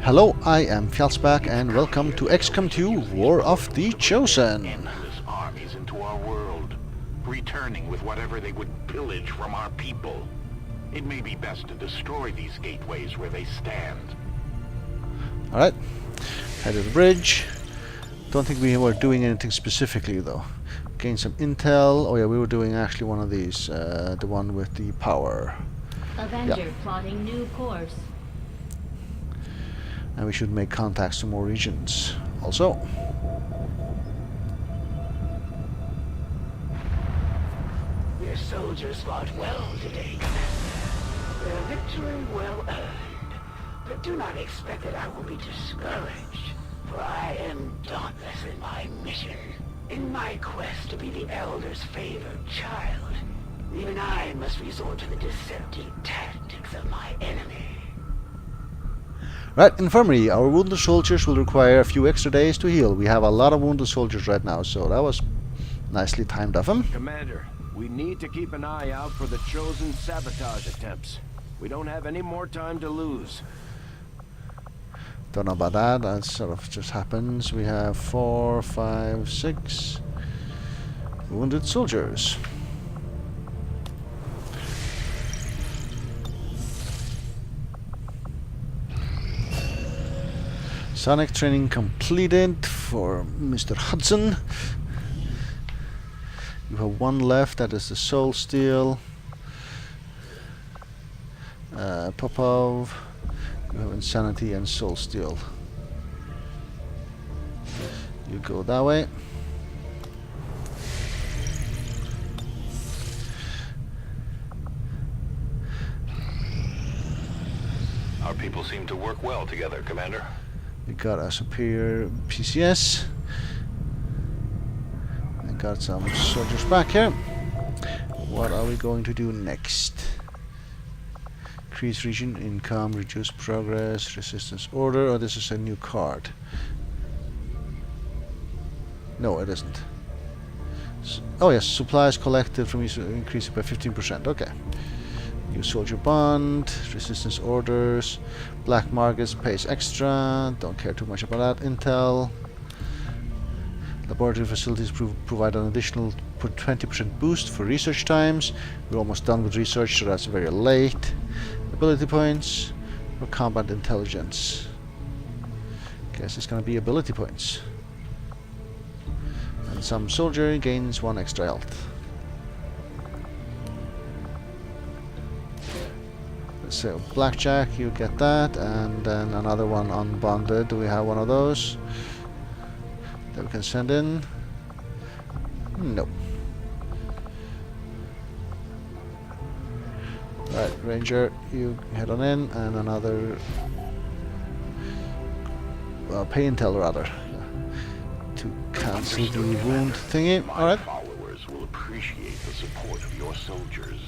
Hello, I am Fjallsback and welcome to XCOM 2 War of the Chosen. Endless armies into our world, returning with whatever they would pillage from our people. It may be best to destroy these gateways where they stand. Alright, head to the bridge. Don't think we were doing anything specifically though. Gain some intel. Oh yeah, we were doing actually one of these, the one with the power. Avenger plotting new course. And we should make contacts to more regions also. Your soldiers fought well today. Their victory well earned. But do not expect that I will be discouraged, for I am dauntless in my mission. In my quest to be the Elder's favored child, even I must resort to the deceptive tactics of my enemy. Right, infirmary. Our wounded soldiers will require a few extra days to heal. We have a lot of wounded soldiers right now, so that was nicely timed of him. Commander, we need to keep an eye out for the Chosen sabotage attempts. We don't have any more time to lose. Don't know about that. That sort of just happens. We have 4, 5, 6 wounded soldiers. Sonic training completed for Mr. Hudson. You have one left, that is the Soul Steel. Popov. You have Insanity and Soul Steel. You go that way. Our people seem to work well together, Commander. We got a superior PCS. I got some soldiers back here. What are we going to do next? Increase region income, reduce progress, resistance order. Oh, this is a new card. No, it isn't. Oh yes, supplies collected from user increased by 15%. Okay. New soldier bond, resistance orders, black markets pays extra. Don't care too much about that. Intel. Laboratory facilities provide an additional 20% boost for research times. We're almost done with research, so that's very late. Ability points for combat intelligence. Guess it's gonna be ability points. And some soldier gains 1 extra health. So blackjack, you get that, and then another one unbonded. Do we have one of those that we can send in? No. Right, Ranger, you head on in, and another pay intel rather to cancel the wound thingy. All right. Followers will appreciate the support of your soldiers.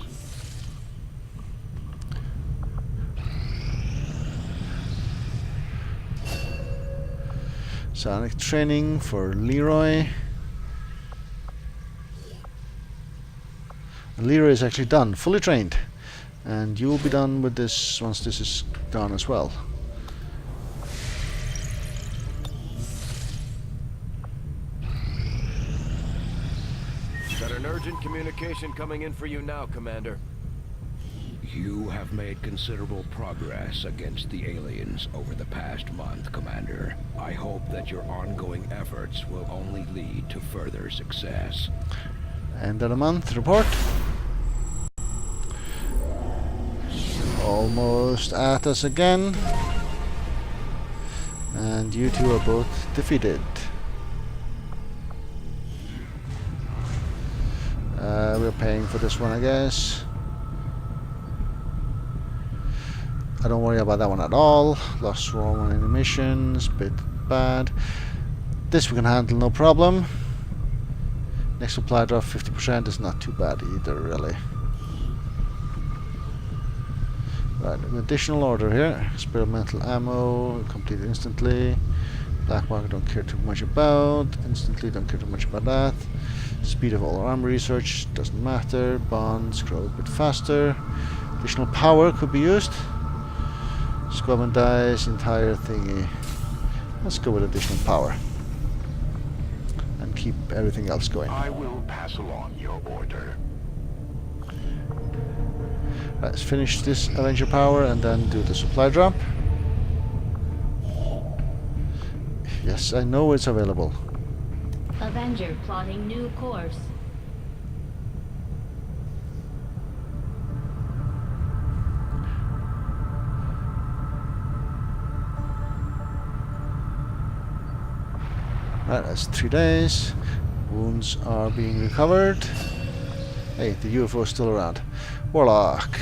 Sonic training for Leroy. Leroy is actually done, fully trained. And you will be done with this once this is done as well. Got an urgent communication coming in for you now, Commander. You have made considerable progress against the aliens over the past month, Commander. I hope that your ongoing efforts will only lead to further success. End of the month report. Almost at us again. And you two are both defeated. We're paying for this one, I guess. I don't worry about that one at all. Lost swarm on any missions, bit bad. This we can handle no problem. Next supply drop 50% is not too bad either, really. Right, an additional order here. Experimental ammo, complete instantly. Black market don't care too much about. Instantly don't care too much about that. Speed of all armor research doesn't matter. Bonds grow a bit faster. Additional power could be used. Squadron dies, entire thingy. Let's go with additional power. And keep everything else going. I will pass along your order. Right, let's finish this Avenger power and then do the supply drop. Yes, I know it's available. Avenger plotting new course. Right, that's 3 days. Wounds are being recovered. Hey, the UFO is still around. Warlock.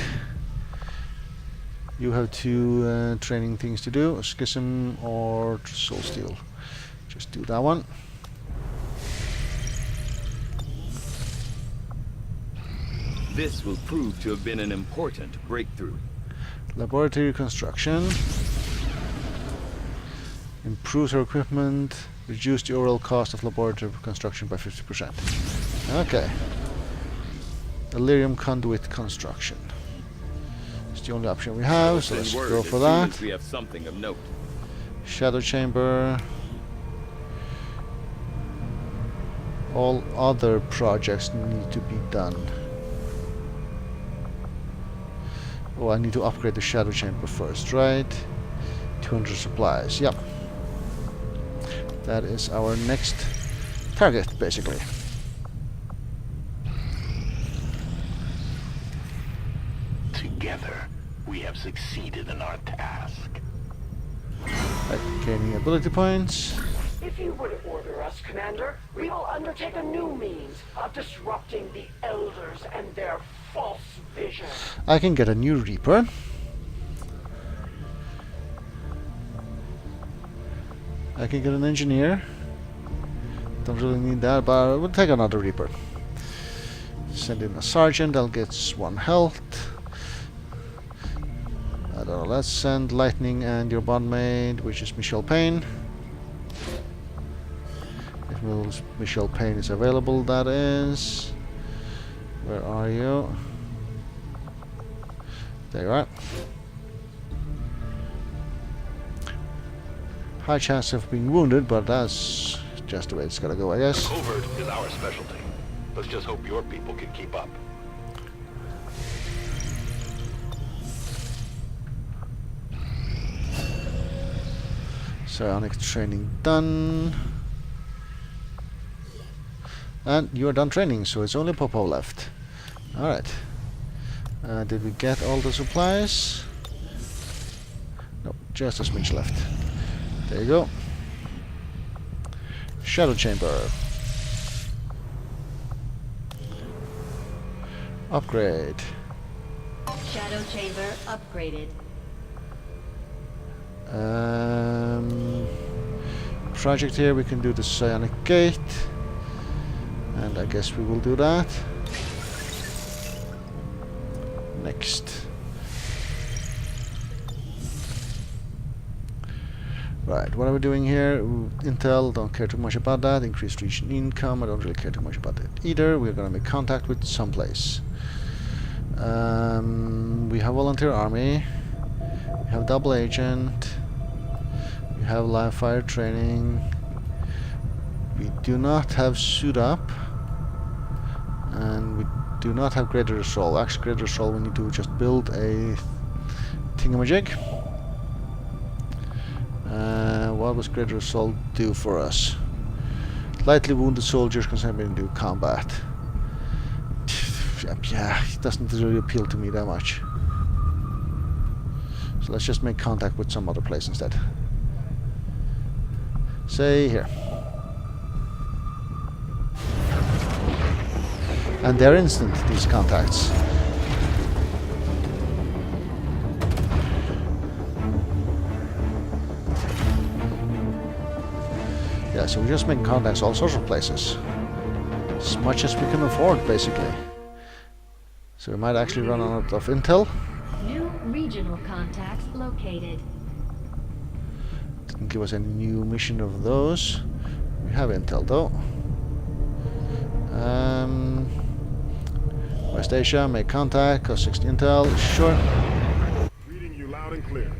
You have 2 training things to do. Schism or Soul Steel. Just do that one. This will prove to have been an important breakthrough. Laboratory construction. Improves our equipment. Reduce the overall cost of laboratory construction by 50%. Okay. Delirium conduit construction. It's the only option we have, so let's go for that. We have something of note. Shadow chamber. All other projects need to be done. Oh, I need to upgrade the shadow chamber first, right? 200 supplies, yep. That is our next target, basically. Together, we have succeeded in our task. Right, gaining ability points. If you would order us, Commander, we will undertake a new means of disrupting the Elders and their false vision. I can get a new Reaper. I can get an engineer. Don't really need that, but we'll take another Reaper. Send in a sergeant, that gets 1 health. I don't know, let's send Lightning and your bondmaid, which is Michelle Payne. If Michelle Payne is available, that is. Where are you? There you are. High chance of being wounded, but that's just the way it's gotta go, I guess. Covert is our specialty. Let's just hope your people can keep up. Psionic training done. And you are done training, so it's only Popo left. Alright. Did we get all the supplies? No, just a smidge left. There you go. Shadow chamber. Upgrade. Shadow chamber upgraded. Project here, we can do the psionic gate. And I guess we will do that. Next. Right, what are we doing here? Intel, don't care too much about that. Increased region income, I don't really care too much about that either. We're gonna make contact with someplace. We have volunteer army. We have double agent. We have live fire training. We do not have suit up. And we do not have greater assault. Actually, greater assault, we need to just build a thingamajig. What was greater assault do for us? Lightly wounded soldiers can into combat. Yeah, it doesn't really appeal to me that much. So let's just make contact with some other place instead. Say here. And they're instant, these contacts. Yeah, so we just make contacts all sorts of places. As much as we can afford, basically. So we might actually run out of intel. New regional contacts located. Didn't give us any new mission of those. We have intel though. West Asia, make contact, cost 60 intel, sure. Reading you loud and clear.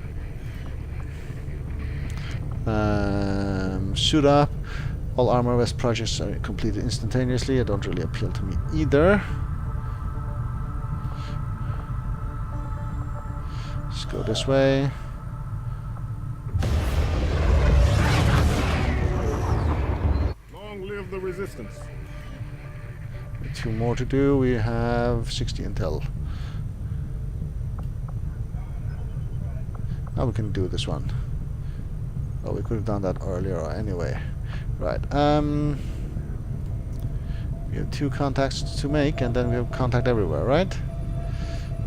Suit up. All armor vest projects are completed instantaneously. It don't really appeal to me either. Let's go this way. Long live the resistance. 2 more to do. We have 60 intel. Now we can do this one. Oh, we could have done that earlier anyway. Right. We have 2 contacts to make, and then we have contact everywhere, right?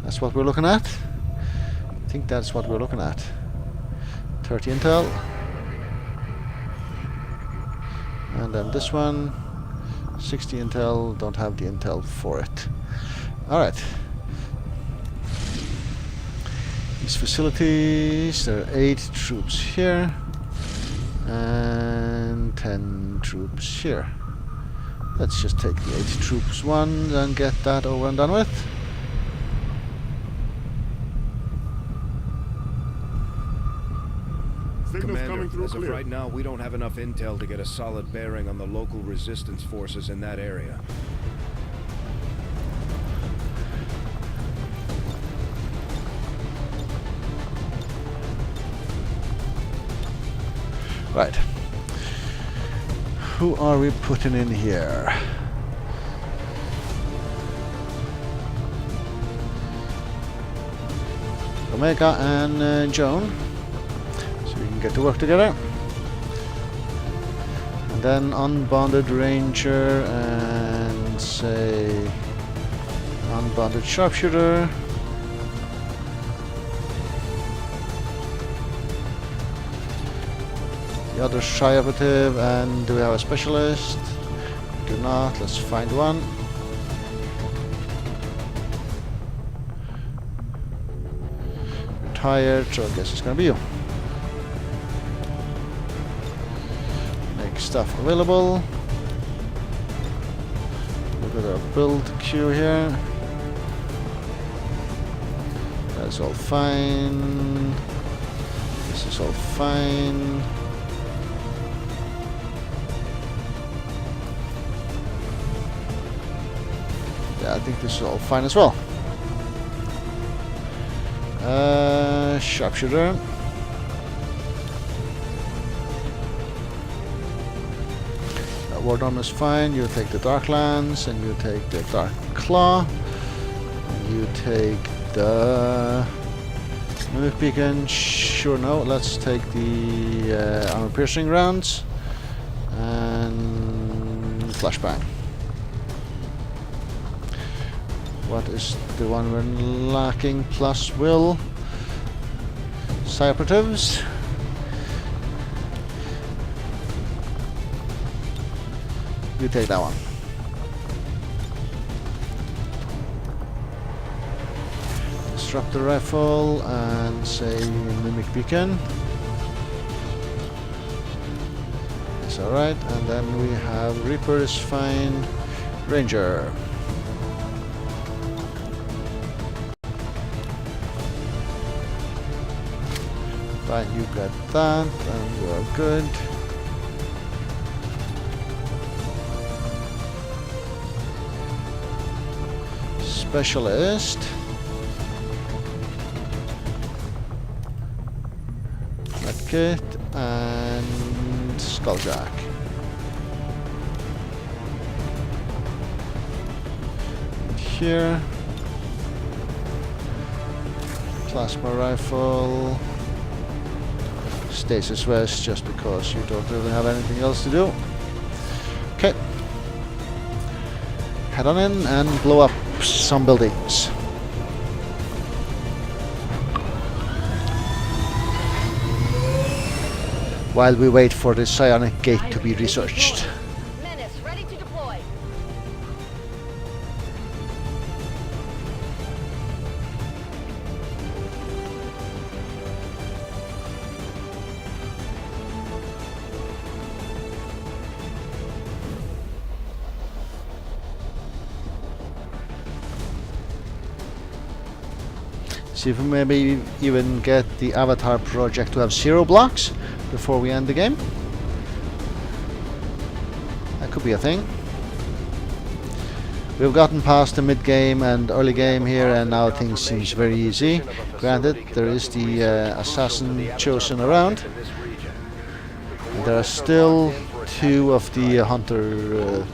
That's what we're looking at? I think that's what we're looking at. 30 intel. And then this one. 60 intel. Don't have the intel for it. Alright. These facilities, there are 8 troops here. And 10 troops here. Let's just take the 8 troops one and get that over and done with. Signals coming Commander, through as of clear. right now, we don't have enough intel to get a solid bearing on the local resistance forces in that area. Right. Who are we putting in here? Omega and Joan. So we can get to work together. And then unbonded ranger and say unbonded sharpshooter. The other shy operative, and do we have a specialist? We do not. Let's find one. Retired, so I guess it's gonna be you. Make stuff available. Look at our build queue here. That's all fine. This is all fine. Yeah, I think this is all fine as well. Sharpshooter. Ward armor is fine. You take the Dark Lance, and you take the Dark Claw. And you take the Mimic Beacon. Sure, no. Let's take the armor piercing rounds and flashbang. What is the one we're lacking? Plus will. Psi operatives. You take that one. Disruptor rifle and say Mimic Beacon. It's alright. And then we have Reaper is fine. Ranger. Right, you got that, and you are good. Specialist. Medkit and Skulljack. And here. Plasma rifle. Stasis vest, just because you don't really have anything else to do. Okay. Head on in and blow up some buildings. While we wait for the psionic gate to be researched. Menace ready to deploy. See if we maybe even get the Avatar project to have 0 blocks before we end the game. That could be a thing. We've gotten past the mid-game and early game here, and now things seems very easy. Granted, there is the assassin chosen around. And there are still 2 of the hunter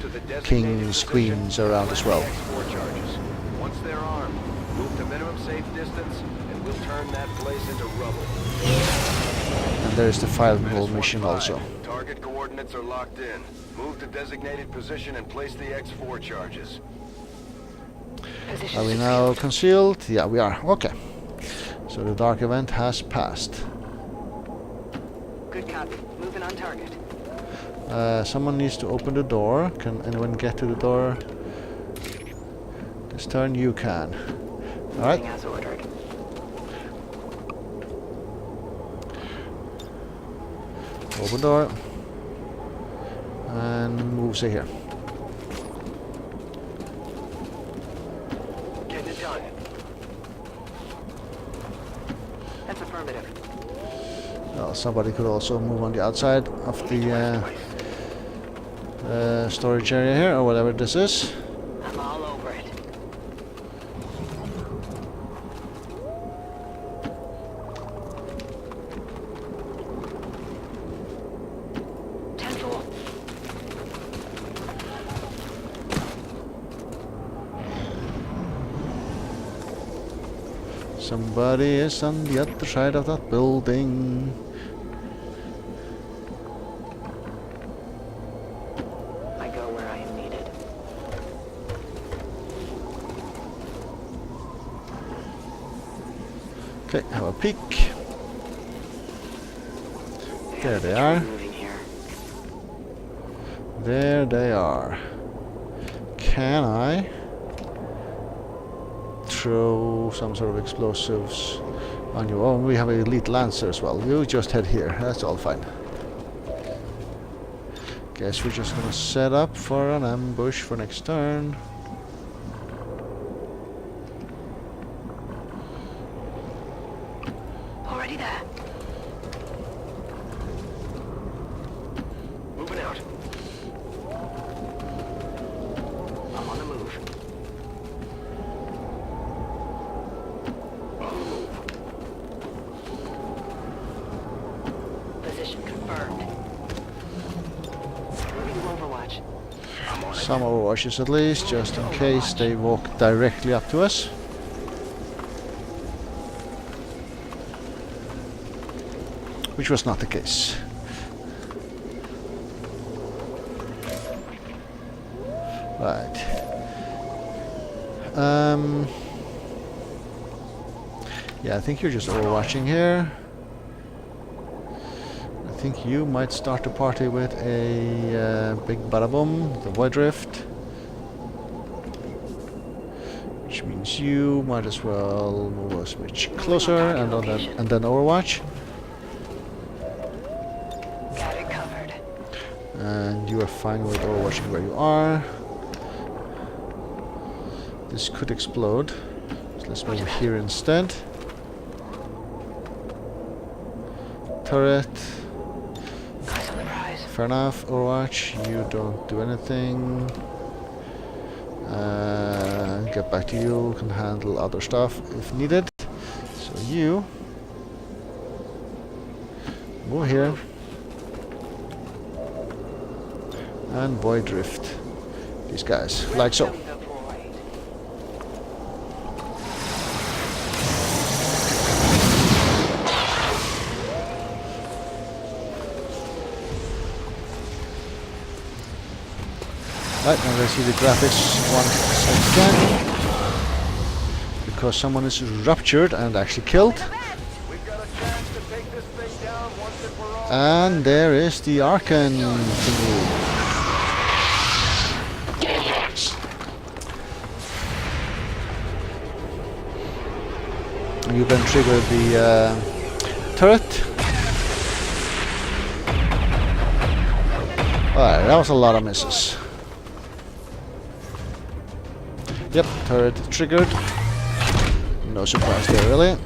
kings, queens around as well. Once they're armed, move to minimum safe distance, and we'll turn that place into rubble. And there's the firewall mission also. Target coordinates are locked in. Move to designated position and place the X4 charges. Are we now concealed? Yeah, we are. Okay. So the dark event has passed. Good copy. Moving on target. Someone needs to open the door. Can anyone get to the door? This turn you can. Alright. As ordered. Open door. And move say here. Getting it done. That's affirmative. Well, somebody could also move on the outside of the storage area here, or whatever this is. I'm all over it. Temple. Somebody is on the other side of that building. I go where I am needed. Okay, have a peek. There they are. Moving here. There they are. Can I throw some sort of explosives on you? Oh, we have an elite lancer as well. You just head here. That's all fine. Guess we're just gonna set up for an ambush for next turn. Already there. Moving out. I'm on the move. Position confirmed. Moving to Overwatch. Some overwatches at least, just in case they walk directly up to us. Which was not the case. Right. Yeah, I think you're just overwatching here. I think you might start the party with a big bada boom, the Void Rift. Which means you might as well move a switch closer and then Overwatch. Got it covered. And you are fine with overwatching where you are. This could explode. So let's move here instead. Turret. Eyes on the prize. Fair enough. Overwatch, you don't do anything. Get back to you. Can handle other stuff if needed. So you move here. And Void Rift these guys, like so. Right, now let's see the graphics once again. Because someone is ruptured and actually killed. We've got a chance to take this thing down once and for all. And there is the Archon thingy. You can trigger the turret. Alright, that was a lot of misses. Yep, turret triggered. No surprise there, really.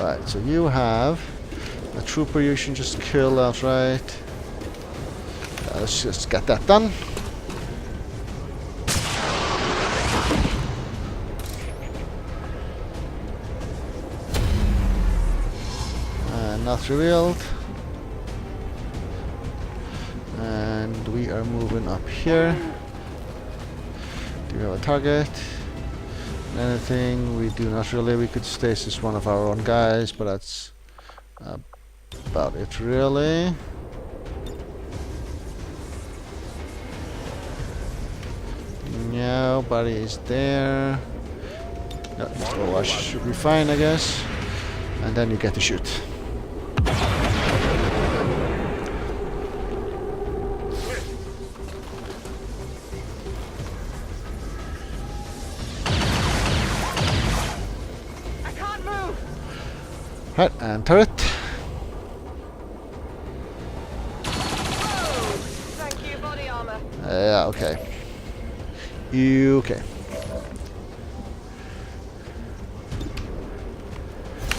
Right, so you have a trooper you should just kill outright. Let's just get that done. Not revealed. And we are moving up here. Do we have a target? Anything? We do not really. We could stasis one of our own guys, but that's about it really. Nobody is there. No, Overwatch should be fine, I guess. And then you get to shoot. Right, and turret. Thank you, body armor. Yeah, okay. Okay.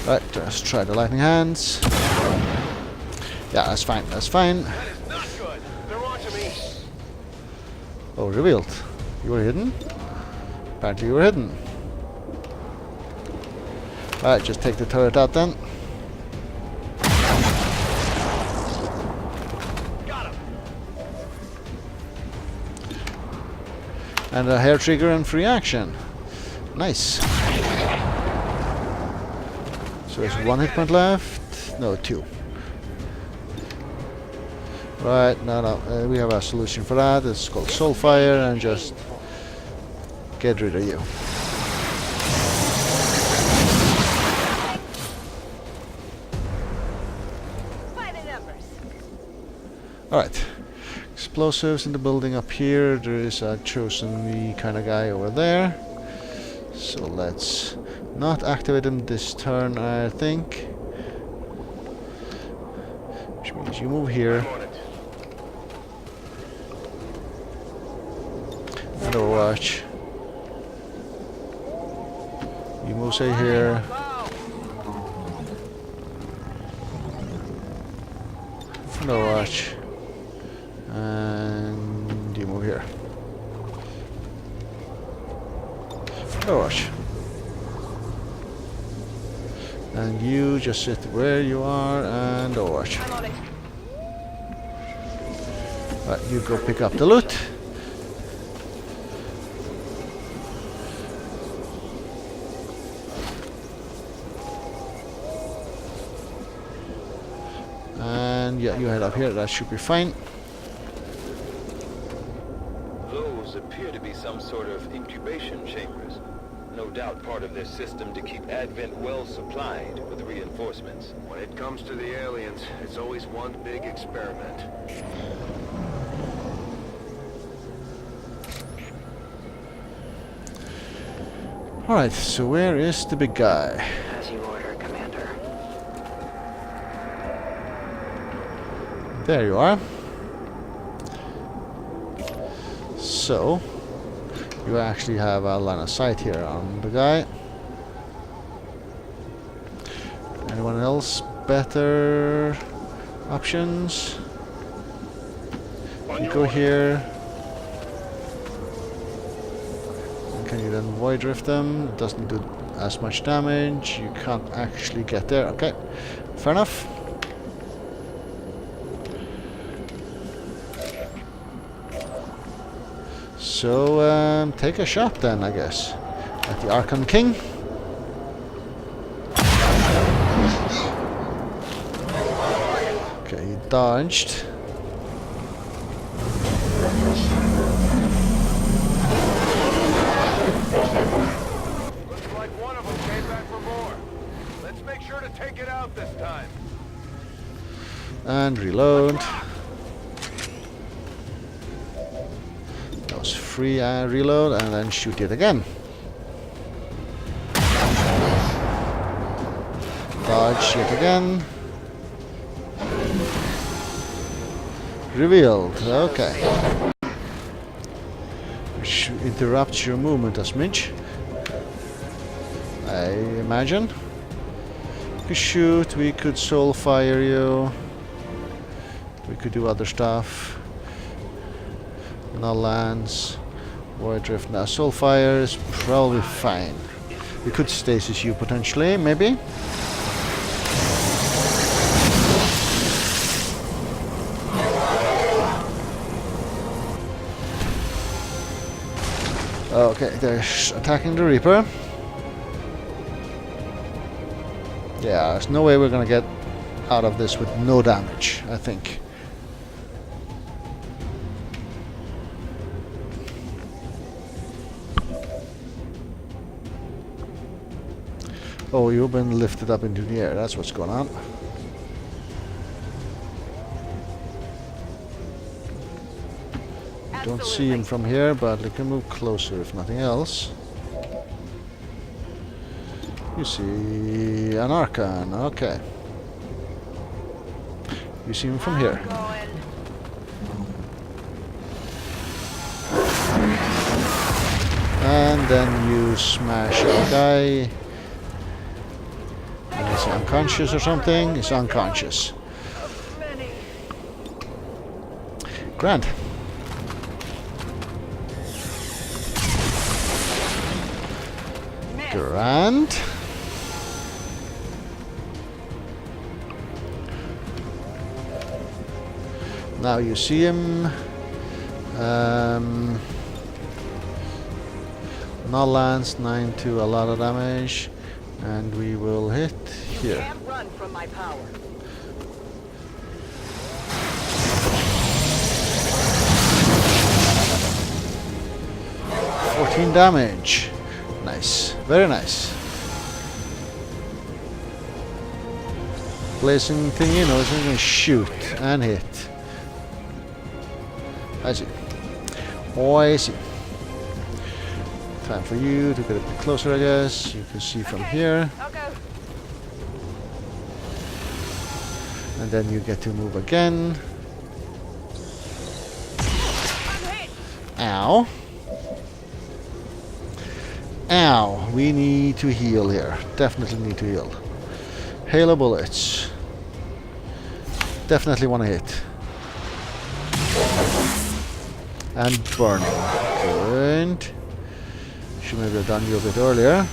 Right, just try the lightning hands. Yeah, that's fine, that's fine. That is not good. They're watching me. Oh, revealed. You were hidden? Apparently you were hidden. Right, just take the turret out then. Got him. And a hair trigger and free action. Nice. So there's one hit point left. No, two. Right, no, we have a solution for that. It's called Soulfire, and just get rid of you. Alright. Explosives in the building up here. There is a chosen me kind of guy over there. So let's not activate him this turn, I think. Which means you move here. And Overwatch. You move say here. And Overwatch. And you move here. Overwatch. And you just sit where you are and Overwatch. Right, you go pick up the loot. And yeah, you head up here, that should be fine. Those appear to be some sort of incubation chambers. No doubt part of their system to keep Advent well supplied with reinforcements. When it comes to the aliens, it's always one big experiment. Alright, so where is the big guy? As you order, Commander. There you are. So, you actually have a line of sight here on the guy. Anyone else better options? You go here. And can you then void drift them? It doesn't do as much damage. You can't actually get there. Okay, fair enough. So, take a shot then, I guess, at the Archon King. Okay, he dodged. Looks like one of them came back for more. Let's make sure to take it out this time. And reload. Free reload and then shoot it again. Dodge it again. Revealed. Okay. Which interrupts your movement a smidge, I imagine. We could shoot, we could soul fire you. We could do other stuff. Null lance. Void drift. Now soul fire is probably fine. We could stasis you potentially, maybe. Okay, they're attacking the Reaper. Yeah, there's no way we're gonna get out of this with no damage, I think. Oh, you've been lifted up into the air, that's what's going on. Don't see him from here, but we can move closer if nothing else. You see an Archon, okay. You see him from here. And then you smash a guy. And is he unconscious or something? He's unconscious. Grand. Grand. Now you see him. Null lance 9 to a lot of damage, and we will hit here. Can't run from my power. Damage. Nice. Very nice. Blazing thing, you know, is going to shoot and hit. I see. Oh, I see. Time for you to get a bit closer, I guess. You can see from here. I'll go. And then you get to move again. Ow. Ow. We need to heal here. Definitely need to heal. Halo bullets. Definitely want to hit. And burning. Good. Should maybe have done you a bit earlier.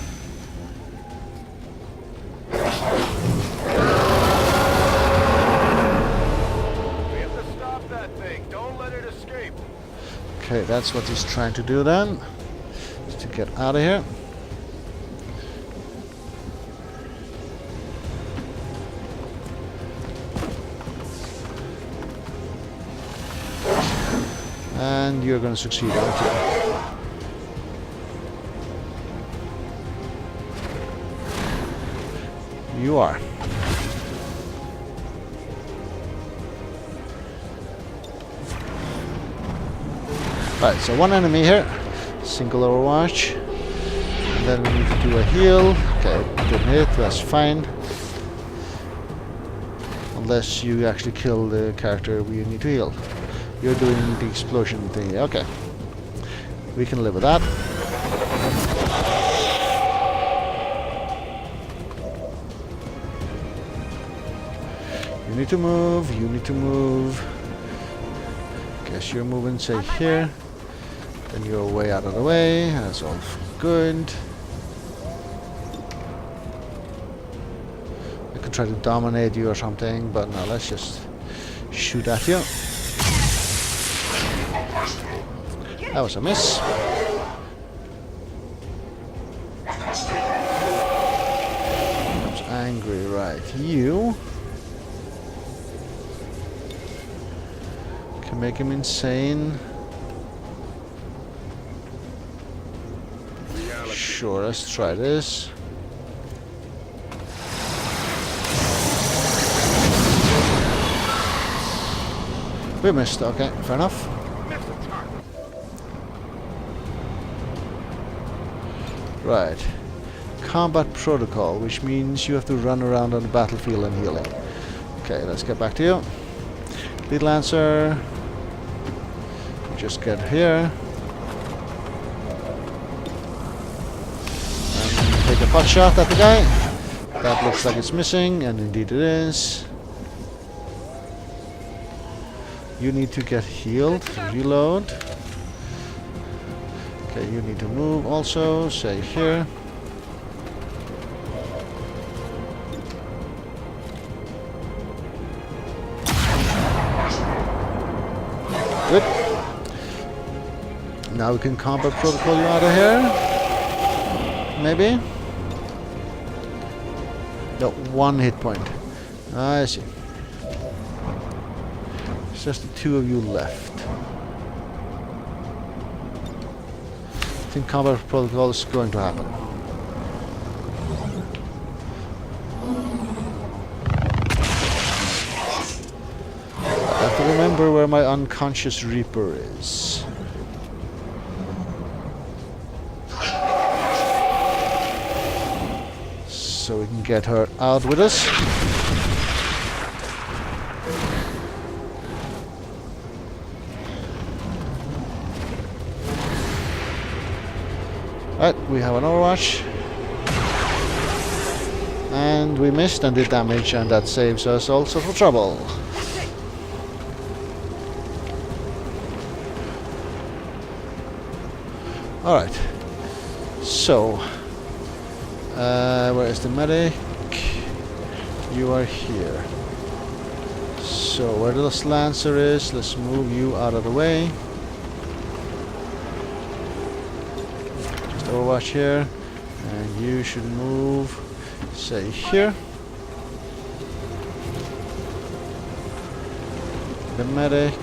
We have to stop that thing. Don't let it escape. Okay, that's what he's trying to do then. Just to get out of here. And you're going to succeed, aren't you? You are. Right, so one enemy here. Single overwatch. And then we need to do a heal. Okay, didn't hit, that's fine. Unless you actually kill the character we need to heal. You're doing the explosion thing. Okay. We can live with that. You need to move. You need to move. Guess you're moving, say, here. Then you're way out of the way. That's all good. I could try to dominate you or something, but no, let's just shoot at you. That was a miss. Becomes angry, right? You can make him insane. Sure, let's try this. We missed, okay, fair enough. Right. Combat protocol, which means you have to run around on the battlefield and healing. Okay, let's get back to you. Lead Lancer. Just get here. And take a pot shot at the guy. That looks like it's missing, and indeed it is. You need to get healed. Reload. Okay, you need to move also. Say here. Good. Now we can combat protocol you out of here. Maybe? No, 1 hit point. I see. It's just the 2 of you left. I think combat protocol is going to happen. I have to remember where my unconscious Reaper is. So we can get her out with us. Right, we have an Overwatch. And we missed and did damage, and that saves us also for trouble. Alright. So, where is the medic? You are here. So, where this Lancer is, let's move you out of the way. Just Overwatch here. And you should move, say, here. The medic.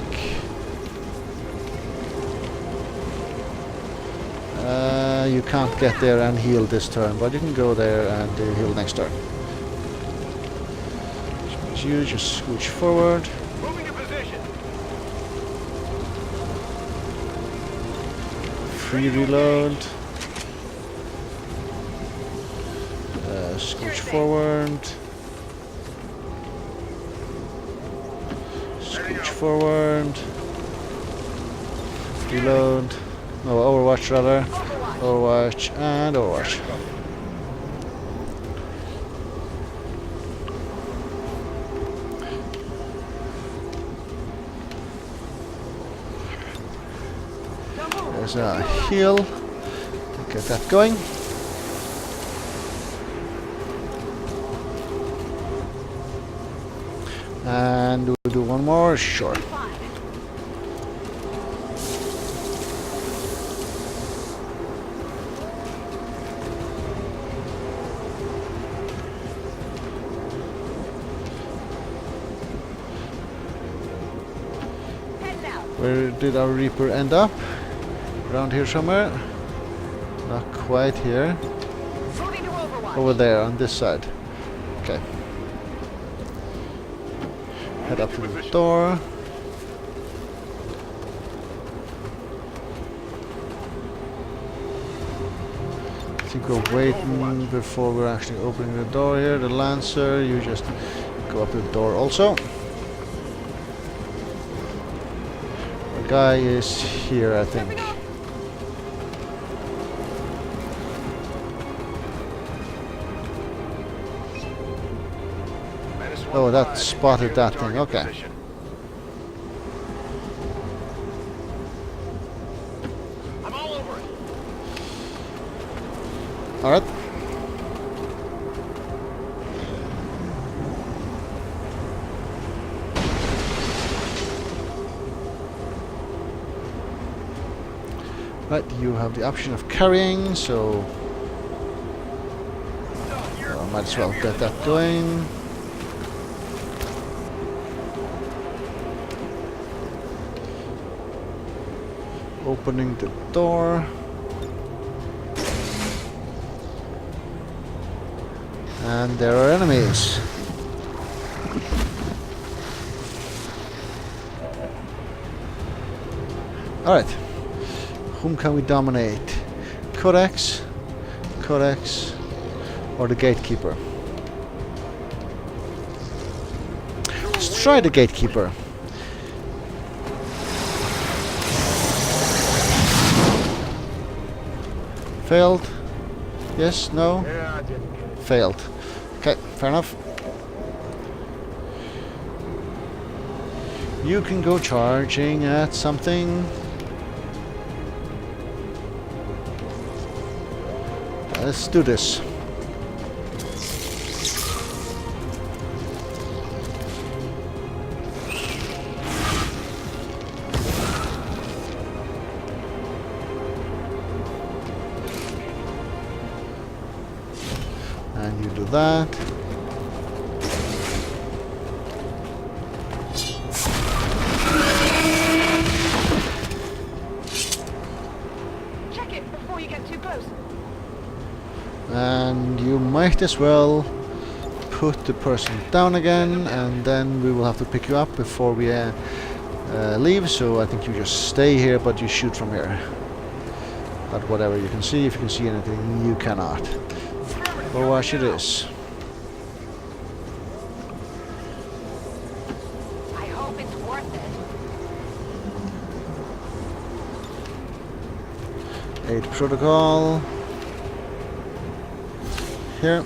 You can't get there and heal this turn, but you can go there and heal next turn. Which means you just scooch forward. Moving to position. Free reload. Scooch forward. Scooch forward. Reload. No, Overwatch rather. Overwatch and Overwatch. There's a heal. Get that going. And we'll do one more, sure. Where did our Reaper end up? Around here somewhere? Not quite here. Over there, on this side. Okay. Head up to the door. I think we're waiting before we're actually opening the door here. The Lancer, you just go up to the door also. The guy is here, I think. Oh, that spotted that thing, okay. I'm all over it. Alright. Right, you have the option of carrying, so I might as well get that going. Opening the door. And there are enemies. Alright. Whom can we dominate? Codex, or the Gatekeeper? Let's try the Gatekeeper. Failed. Yes, no? Yeah, I didn't get it. Failed. Okay, fair enough. You can go charging at something. Let's do this. And you do that. Check it before you get too close. And you might as well put the person down again, and then we will have to pick you up before we leave. So I think you just stay here, but you shoot from here. But whatever you can see, if you can see anything, you cannot. Overwatch it is. I hope it's worth it. 8 protocol. Here.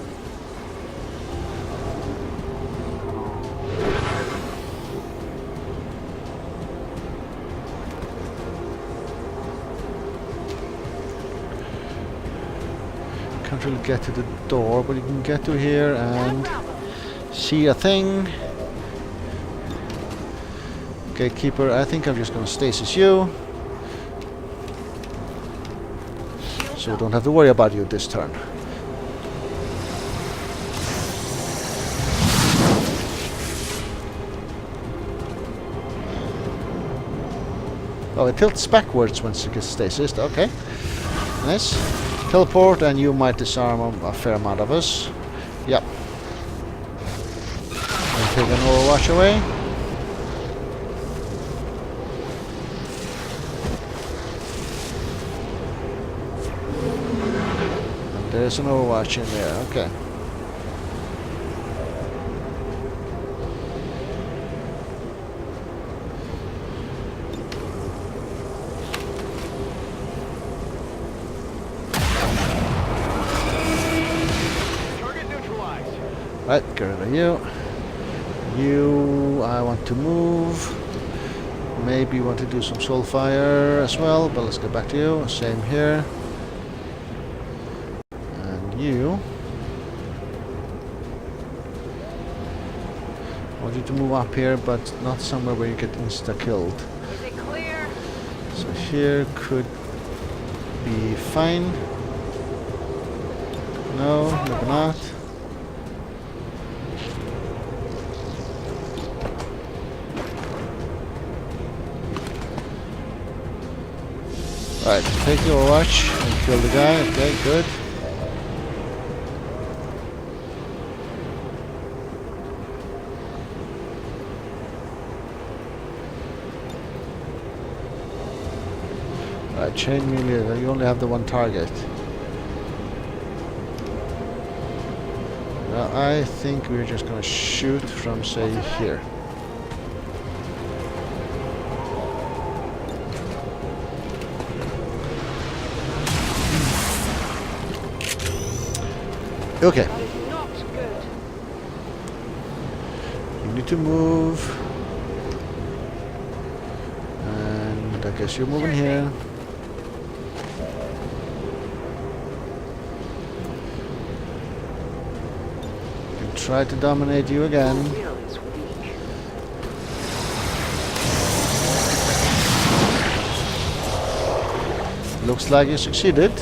Can't really get to the door, but you can get to here and see a thing. Gatekeeper, I think I'm just gonna stasis you. So we don't have to worry about you this turn. Oh, it tilts backwards once it gets stasis. Okay. Nice. Teleport, and you might disarm a fair amount of us. Yep. And take an Overwatch away. And there's an Overwatch in there. Okay. Right, get rid of you. You, I want to move. Maybe want to do some soulfire as well, but let's get back to you. Same here. And you. I want you to move up here, but not somewhere where you get insta-killed. Is it clear? So here could be fine. No, maybe not. Right, take the Overwatch and kill the guy. Okay, good. Right, chain melee. You only have the one target. Now, I think we're just gonna shoot from, say, here. Okay. That is not good. You need to move. And I guess you're moving here. And try to dominate you again. Will is weak. Looks like you succeeded.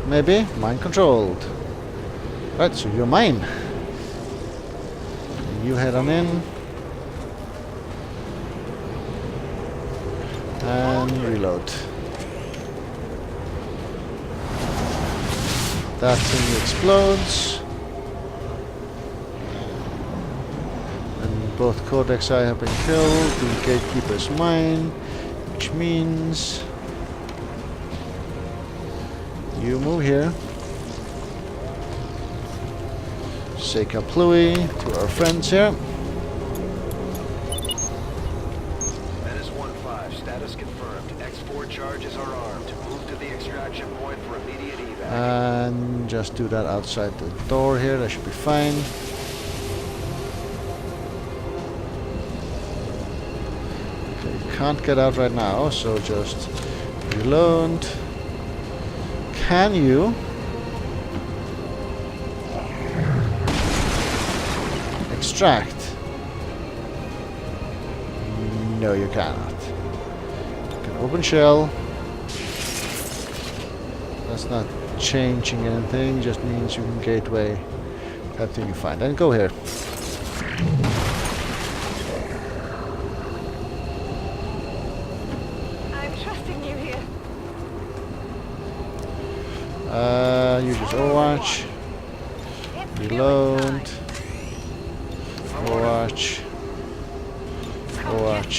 Maybe mind controlled. Right, so you're mine. You head on in. And reload. That thing explodes. And both Codex I have been killed. The Gatekeeper is mine. Which means you move here. Say kaplooey to our friends here. Menace 1-5, status confirmed. X4 charges are armed. Move to the extraction point for immediate evac. And just do that outside the door here, that should be fine. Okay, you can't get out right now, so just reload. Can you extract? No, you cannot. You can open shell. That's not changing anything, just means you can gateway that thing you find. Then go here. I'm trusting you here. Use Overwatch. Reload. Overwatch. Overwatch.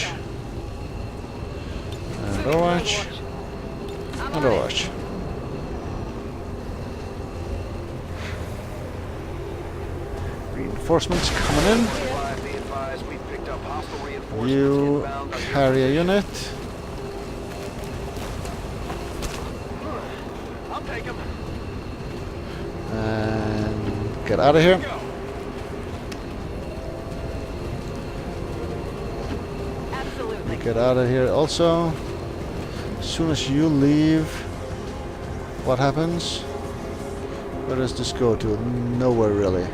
And Overwatch. And Overwatch. Reinforcements coming in. Be advised, we picked up hostile reinforcements You inbound on your carry a unit. I'll take him. And get out of here. Absolutely. Get out of here also. As soon as you leave, what happens? Where does this go to? Nowhere really.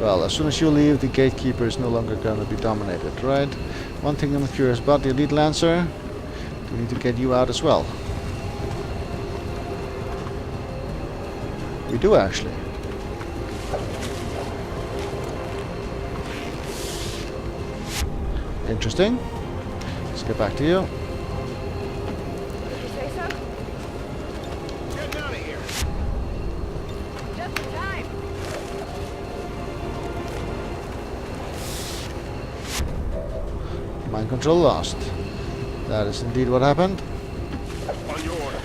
Well, as soon as you leave, the gatekeeper is no longer going to be dominated, right? One thing I'm curious about, the Elite Lancer. Do we need to get you out as well? We do actually. Interesting. Let's get back to you. Did you say so? Get out of here. Just in time. Mind control lost. That is indeed what happened. On your order.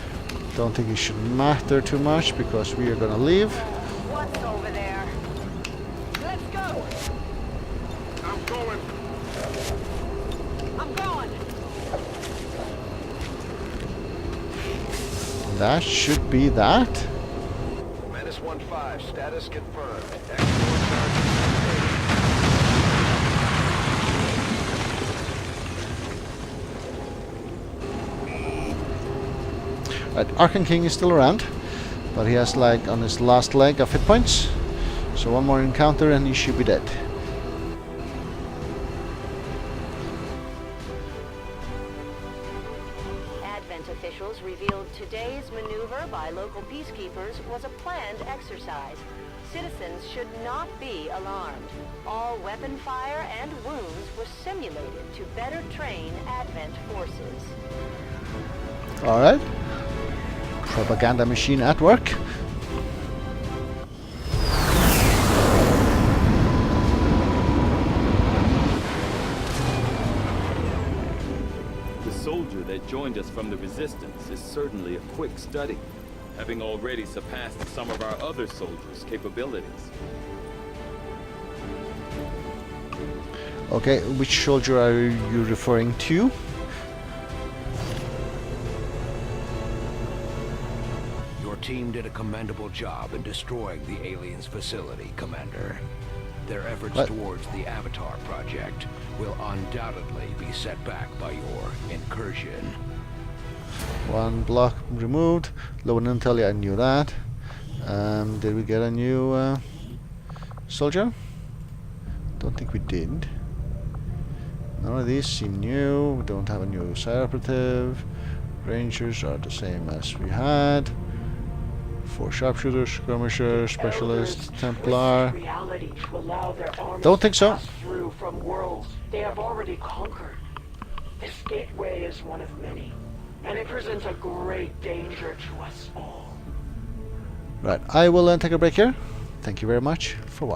Don't think it should matter too much because we are gonna leave. What's over there? Let's go. I'm going. I'm going. That should be that. Menace 1-5, status confirmed. Export charges. Right, Archon King is still around, but he has like on his last leg of hit points. So one more encounter and he should be dead. Advent officials revealed today's maneuver by local peacekeepers was a planned exercise. Citizens should not be alarmed. All weapon fire and wounds were simulated to better train Advent forces. Alright. Propaganda machine at work. The soldier that joined us from the Resistance is certainly a quick study, having already surpassed some of our other soldiers' capabilities. Okay, which soldier are you referring to? Your team did a commendable job in destroying the aliens' facility, Commander. Their efforts What? towards the Avatar project will undoubtedly be set back by your incursion. One block removed. Low on intel, yeah, I knew that. Did we get a new soldier? Don't think we did. None of these seem new. We don't have a new side operative. Rangers are the same as we had. 4 sharpshooters, skirmishers, specialist, Templar. Reality to allow their armies Don't think so. to pass through from worlds they have already conquered. This gateway is one of many, and it presents a great danger to us all. Right, I will take a break here. Thank you very much for watching.